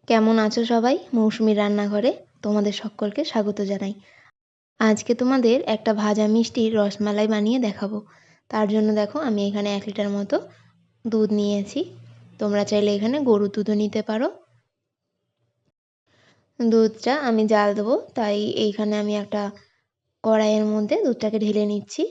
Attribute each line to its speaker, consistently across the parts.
Speaker 1: কেমন আছো সবাই? মৌসুমীর রান্নাঘরে তোমাদের সকলকে স্বাগত জানাই। আজকে তোমাদের একটা ভাজা মিষ্টির রসমালাই বানিয়ে দেখাবো। তার জন্য দেখো আমি এখানে 1 লিটার মতো দুধ নিয়েছি। তোমরা চাইলে এখানে গরুর দুধও নিতে পারো। দুধটা আমি জাল দেবো, তাই এইখানে আমি একটা কড়াইয়ের মধ্যে দুধটাকে ঢেলে নিচ্ছি।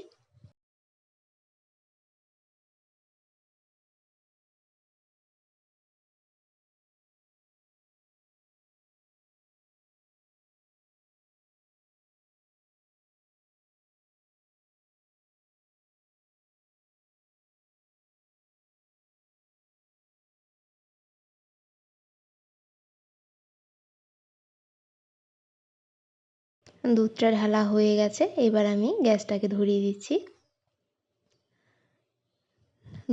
Speaker 1: দুধটা ঢালা হয়ে গেছে, এবার আমি গ্যাসটাকে ধরিয়ে দিচ্ছি।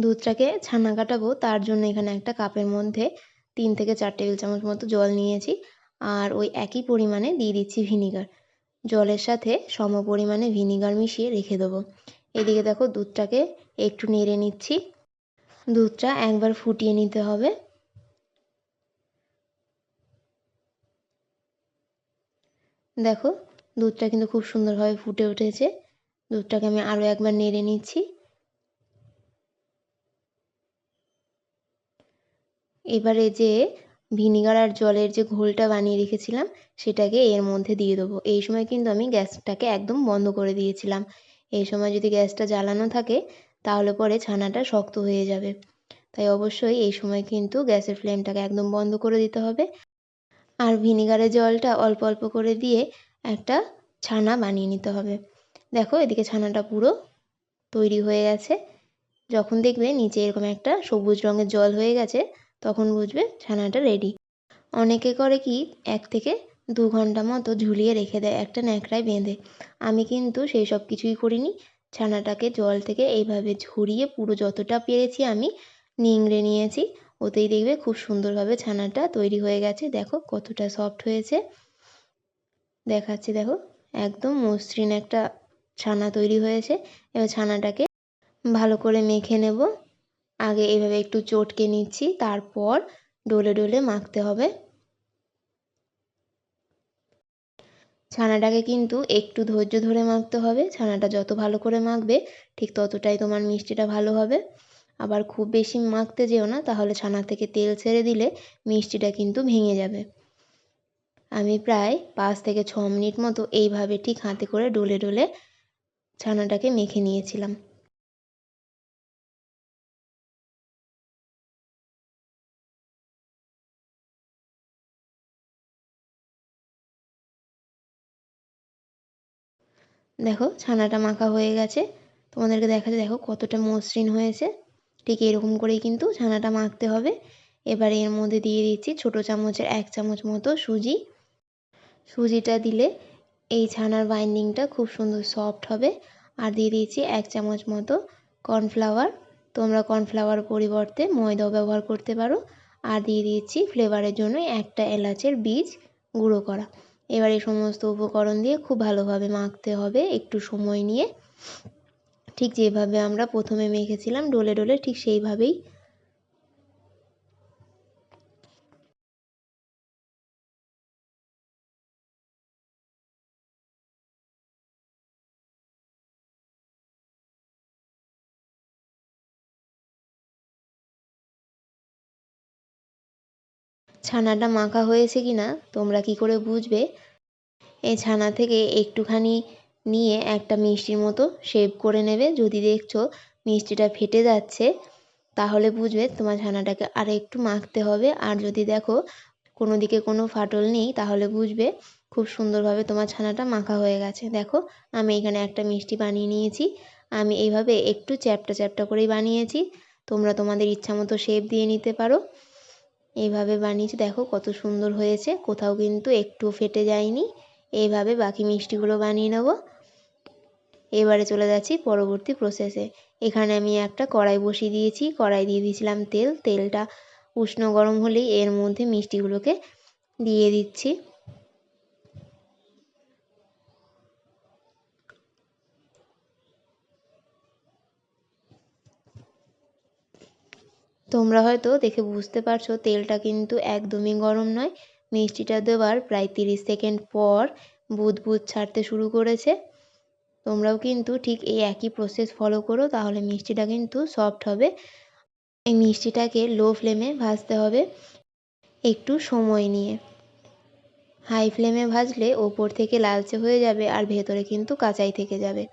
Speaker 1: দুধটাকে ছানা কাটাবো, তার জন্য এখানে একটা কাপের মধ্যে 3 থেকে 4 টেবিল চামচ মতো জল নিয়েছি। আর ওই একই পরিমাণে দিয়ে দিচ্ছি ভিনিগার। জলের সাথে সম পরিমাণে ভিনিগার মিশিয়ে রেখে দেবো। এদিকে দেখো দুধটাকে একটু নেড়ে নিচ্ছি। দুধটা একবার ফুটিয়ে নিতে হবে। দেখো দুধটা কিন্তু খুব সুন্দরভাবে ফুটে উঠেছে। দুধটাকে আমি আরও একবার নেড়ে নিচ্ছি। এবারে যে ভিনিগার আর জলের যে ঘোলটা বানিয়ে রেখেছিলাম সেটাকে এর মধ্যে দিয়ে দেবো। এই সময় কিন্তু আমি গ্যাসটাকে একদম বন্ধ করে দিয়েছিলাম। এই সময় যদি গ্যাসটা জ্বালানো থাকে তাহলে পরে ছানাটা শক্ত হয়ে যাবে। তাই অবশ্যই এই সময় কিন্তু গ্যাসের ফ্লেমটাকে একদম বন্ধ করে দিতে হবে। আর ভিনিগারের জলটা অল্প অল্প করে দিয়ে একটা ছানা বানিয়ে নিতে হবে। দেখো এদিকে ছানাটা পুরো তৈরি হয়ে গেছে। যখন দেখবে নিচে এরকম একটা সবুজ রঙের জল হয়ে গেছে তখন বুঝবে ছানাটা রেডি। অনেকে করে কি 1 থেকে 2 ঘন্টা মতো ঝুলিয়ে রেখে দেয় একটা ন্যাকড়ায় বেঁধে। আমি কিন্তু সেই সব কিছুই করিনি। ছানাটাকে জল থেকে এইভাবে ঝরিয়ে পুরো যতটা পেরেছি আমি নিংড়ে নিয়েছি। ওতেই দেখবে খুব সুন্দরভাবে ছানাটা তৈরি হয়ে গেছে। দেখো কতটা সফট হয়েছে। দেখাচ্ছি দেখো একদম মসৃণ একটা ছানা তৈরি হয়েছে। এবার ছানাটাকে ভালো করে মেখে নেব। আগে এভাবে একটু চটকে নিচ্ছি, তারপর ডলে ডলে মাখতে হবে। ছানাটাকে কিন্তু একটু ধৈর্য ধরে মাখতে হবে। ছানাটা যত ভালো করে মাখবে ঠিক ততটাই তোমার মিষ্টিটা ভালো হবে। আবার খুব বেশি মাখতে যেও না, তাহলে ছানা থেকে তেল ছেড়ে দিলে মিষ্টিটা কিন্তু ভেঙে যাবে। আমি প্রায় 5 থেকে 6 মিনিট মতো এইভাবে ঠিক হাতে করে ডলে ডলে ছানাটাকে মেখে নিয়েছিলাম। দেখো ছানাটা মাখা হয়ে গেছে। তোমাদেরকে দেখাচ্ছি দেখো কতটা মসৃণ হয়েছে। ঠিক এরকম করেই কিন্তু ছানাটা মাখতে হবে। এবার এর মধ্যে দিয়ে দিচ্ছি ছোটো চামচের 1 চামচ মতো সুজি। সুজিটা দিলে এই ছানার বাইন্ডিংটা খুব সুন্দর সফট হবে। আর দিয়ে দিয়েছি 1 চামচ মতো কর্নফ্লাওয়ার। তোমরা কর্নফ্লাওয়ার পরিবর্তে ময়দাও ব্যবহার করতে পারো। আর দিয়ে দিয়েছি ফ্লেভারের জন্য একটা এলাচের বীজ গুঁড়ো করা। এবার এই সমস্ত উপকরণ দিয়ে খুব ভালোভাবে মাখতে হবে একটু সময় নিয়ে। ঠিক যেভাবে আমরা প্রথমে মেখেছিলাম ডলে ডলে ঠিক সেইভাবেই। ছানাটা মাখা হয়েছে কিনা তোমরা কি করে বুঝবে? এই ছানা থেকে একটুখানি নিয়ে একটা মিষ্টির মতো শেপ করে নেবে। যদি দেখছো মিষ্টিটা ফেটে যাচ্ছে তাহলে বুঝবে তোমার ছানাটাকে আর একটু মাখতে হবে। আর যদি দেখো কোনো দিকে কোনো ফাটল নেই তাহলে বুঝবে খুব সুন্দরভাবে তোমার ছানাটা মাখা হয়ে গেছে। দেখো আমি এখানে একটা মিষ্টি বানিয়ে নিয়েছি। আমি এইভাবে একটু চ্যাপ্টা চ্যাপ্টা করেই বানিয়েছি। তোমরা তোমাদের ইচ্ছা মতো শেপ দিয়ে নিতে পারো। এইভাবে বানিয়েছি দেখো কত সুন্দর হয়েছে, কোথাও কিন্তু একটুও ফেটে যায়নি। এইভাবে বাকি মিষ্টিগুলো বানিয়ে নেব। এবারে চলে যাচ্ছি পরবর্তী প্রসেসে। এখানে আমি একটা কড়াই বসিয়ে দিয়েছি। কড়াই দিয়ে দিয়েছিলাম তেল। তেলটা উষ্ণ গরম হলেই এর মধ্যে মিষ্টিগুলোকে দিয়ে দিচ্ছি। তোমরা হয়তো দেখে বুঝতে পারছো তেলটা কিন্তু একদমই গরম নয়। মিষ্টিটা দেওয়ার প্রায় 30 সেকেন্ড পর বুদবুদ ছাড়তে শুরু করেছে। তোমরাও কিন্তু ঠিক এই একই প্রসেস ফলো করো, তাহলে মিষ্টিটা কিন্তু সফট হবে। এই মিষ্টিটাকে লো ফ্লেমে ভাজতে হবে একটু সময় নিয়ে। হাই ফ্লেমে ভাজলে ওপর থেকে লালচে হয়ে যাবে আর ভেতরে কিন্তু কাঁচাই থেকে যাবে।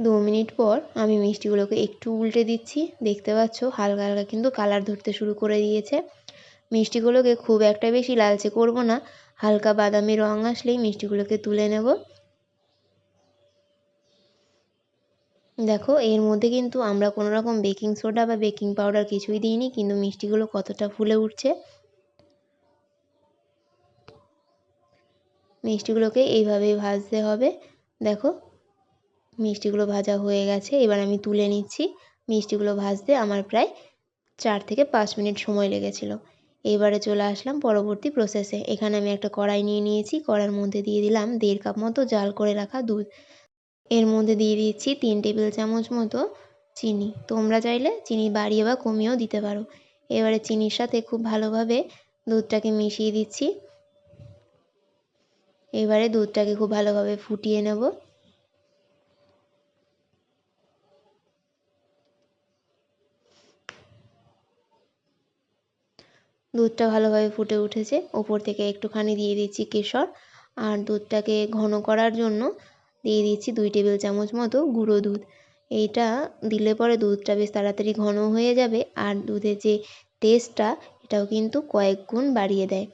Speaker 1: 2 মিনিট পর আমি মিষ্টিগুলোকে একটু উল্টে দিচ্ছি। দেখতে পাচ্ছ হালকা হালকা কিন্তু কালার ধরতে শুরু করে দিয়েছে। মিষ্টিগুলোকে খুব একটা বেশি লালচে করব না, হালকা বাদামি রং আসলেই মিষ্টিগুলোকে তুলে নেব। দেখো এর মধ্যে কিন্তু আমরা কোনো রকম বেকিং সোডা বা বেকিং পাউডার কিছুই দিইনি, কিন্তু মিষ্টিগুলো কতটা ফুলে উঠছে। মিষ্টিগুলোকে এইভাবেই ভাজতে হবে। দেখো মিষ্টিগুলো ভাজা হয়ে গেছে, এবার আমি তুলে নিচ্ছি। মিষ্টিগুলো ভাজতে আমার প্রায় 4 থেকে 5 মিনিট সময় লেগেছিল। এবারে চলে আসলাম পরবর্তী প্রসেসে। এখানে আমি একটা কড়াই নিয়ে নিয়েছি, কড়াইয়ের মধ্যে দিয়ে দিলাম 1.5 কাপ মতো জাল করে রাখা দুধ। এর মধ্যে দিয়ে দিচ্ছি 3 টেবিল চামচ মতো চিনি। তোমরা চাইলে চিনি বাড়িয়ে বা কমিয়েও দিতে পারো। এবারে চিনির সাথে খুব ভালোভাবে দুধটাকে মিশিয়ে দিচ্ছি। এবারে দুধটাকে খুব ভালোভাবে ফুটিয়ে নেব। দুধটা ভালোভাবে ফুটে উঠেছে, ওপর থেকে একটুখানি দিয়ে দিচ্ছি কেশর, আর দুধটাকে ঘন করার জন্য দিয়ে দিচ্ছি 2 টেবিল চামচ মতো গুঁড়ো দুধ। এইটা দিলে পরে দুধটা বেশ তাড়াতাড়ি ঘন হয়ে যাবে, আর দুধের যে টেস্টটা এটাও কিন্তু কয়েক গুণ বাড়িয়ে দেয়।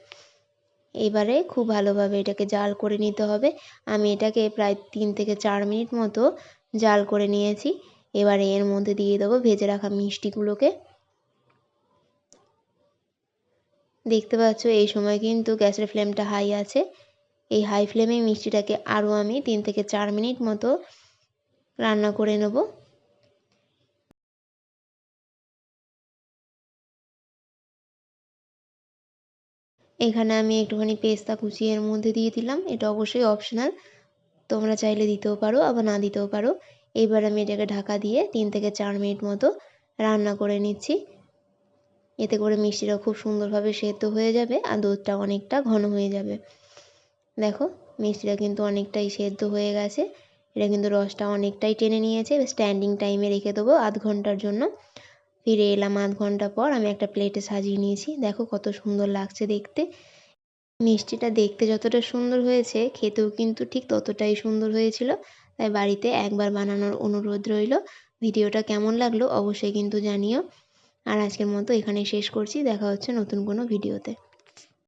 Speaker 1: এবারে খুব ভালোভাবে এটাকে জাল করে নিতে হবে। আমি এটাকে প্রায় 3 থেকে 4 মিনিট মতো জাল করে নিয়েছি। এবারে এর মধ্যে দিয়ে দেবো ভেজে রাখা মিষ্টিগুলোকে। দেখতে পাচ্ছ এই সময় কিন্তু গ্যাসের ফ্লেমটা হাই আছে। এই হাই ফ্লেমে মিষ্টিটাকে আরও আমি 3 থেকে 4 মিনিট মতো রান্না করে নেব। এখানে আমি একটুখানি পেস্তা কুচি এর মধ্যে দিয়ে দিলাম। এটা অবশ্যই অপশনাল, তোমরা চাইলে দিতেও পারো আবার না দিতেও পারো। এবার আমি এটাকে ঢাকা দিয়ে 3 থেকে 4 মিনিট মতো রান্না করে নিচ্ছি। এতে করে মিষ্টিটা খুব সুন্দরভাবে সেদ্ধ হয়ে যাবে আর দুধটা অনেকটা ঘন হয়ে যাবে। দেখো মিষ্টিটা কিন্তু অনেকটাই সেদ্ধ হয়ে গেছে। এটা কিন্তু রসটা অনেকটাই টেনে নিয়েছে। স্ট্যান্ডিং টাইমে রেখে দেবো আধ ঘন্টার জন্য। ফিরে এলাম আধ ঘন্টা পর, আমি একটা প্লেটে সাজিয়ে নিয়েছি। দেখো কত সুন্দর লাগছে দেখতে। মিষ্টিটা দেখতে যতটা সুন্দর হয়েছে খেতেও কিন্তু ঠিক ততটাই সুন্দর হয়েছিল। তাই বাড়িতে একবার বানানোর অনুরোধ রইল। ভিডিওটা কেমন লাগলো অবশ্যই কিন্তু জানিও। আর আজকের মতো এখানেই শেষ করছি। দেখা হচ্ছে নতুন কোনো ভিডিওতে।